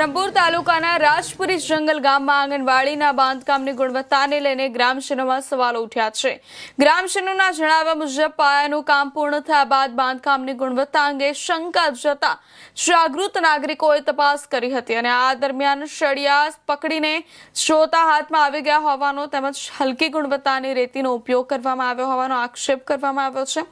ધરમપુર તાલુકાના રાજપુરી જંગલ ગામમાં આંગણવાડીના બાંધકામની ગુણવત્તાને લઈને ગ્રામજનોમાં સવાલો ઉઠ્યા છે। ગ્રામજનોના જણાવ્યા મુજબ પાયાનું કામ પૂર્ણ થયા બાદ બાંધકામની ગુણવત્તા અંગે શંકા જતા જાગૃત નાગરિકોએ તપાસ કરી હતી અને આ દરમિયાન સળિયા પકડીને જોતા હાથમાં આવી ગયા હોવાનો તેમજ હલકી ગુણવત્તાની રેતીનો ઉપયોગ કરવામાં આવ્યો હોવાનો આક્ષેપ કરવામાં આવ્યો છે।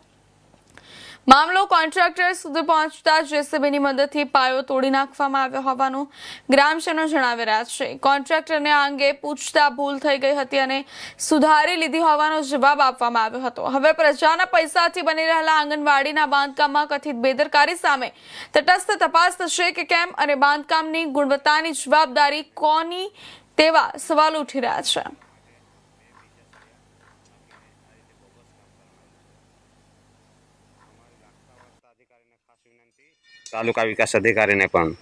મામલો કોન્ટ્રાક્ટર સુધી પહોંચતા જેસીબીની મદદથી પાયો તોડી નાખવામાં આવ્યો હોવાનું ગ્રામજનો જણાવી રહ્યા છે। કોન્ટ્રાક્ટરને આ અંગે પૂછતા ભૂલ થઈ ગઈ હતી અને સુધારી લીધી હોવાનો જવાબ આપવામાં આવ્યો હતો। હવે પ્રજાના પૈસાથી બની રહેલા આંગણવાડીના બાંધકામમાં કથિત બેદરકારી સામે તટસ્થ તપાસ થશે કે કેમ અને બાંધકામની ગુણવત્તાની જવાબદારી કોની તેવા સવાલ ઉઠી રહ્યા છે। तालुका विकास अधिकारी ने पण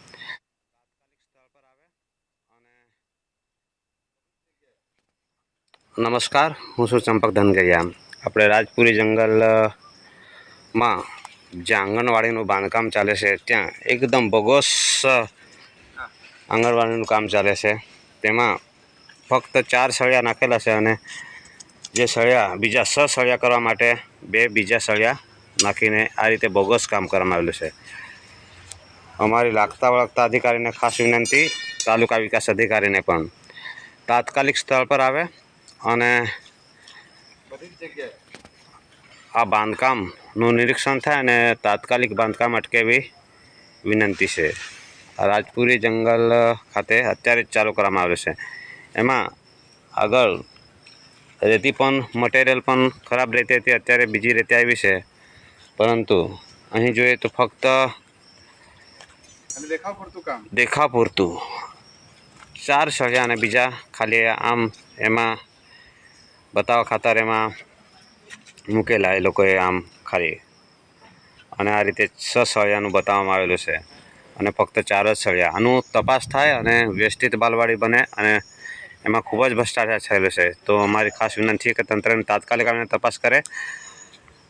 नमस्कार, हूँ छुं चंपक धनगरिया। अपने राजपुरी जंगल में ज्यां आंगणवाड़ीनुं बांधकाम चाले छे त्यां एकदम बोगस आंगणवाड़ीनुं काम चाले छे। तेमां फक्त 4 सळिया नाखेला छे अने जे सळिया बीजा 6 सळिया करवा माटे 2 बीजा सळिया नाखीने आ रीते बोगस काम करवामां आवेलुं छे। अमारी लागता वळगता अधिकारी ने खास विनंती, तालुका विकास अधिकारी ने पण तात्कालिक स्थल पर आवे अने आ बांधकामनुं निरीक्षण थाय अने तात्कालिक बांधकाम अटके एवी विनंती छे। राजपुरी जंगल खाते अत्यारे ज चालू करवामां आवेलुं छे। एमां आगळ रेती पण मटेरियल पण खराब रेती हती, अत्यारे बीजी रेती आवी छे, परंतु अहीं जोईए तो फक्त देखाव पूरतुं 4 सळिया अने बीजा खाली आम एमां बतावा खातर एमां मूकेला ए लोकोए आम खाली अने आ रीते 6 सळियानुं बताववामां आवेलुं छे अने फक्त 4 ज सळिया। आनुं तपास थाय अने व्यवस्थित बालवाड़ी बने अने एमां खूब ज भ्रष्टाचार थयेलो छे। तो अमारी खास विनंती है कि तंत्रने तात्कालिक आने तपास करे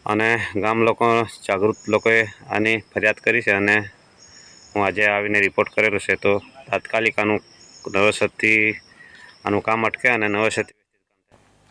अने गाम लोको जागृत लोकोए आनी फरियाद करी छे अने हूँ आज आवीने रिपोर्ट करेलो छे। तो तात्कालिक आनुं नवेसरथी आनुं काम अटके अने नवेसरथी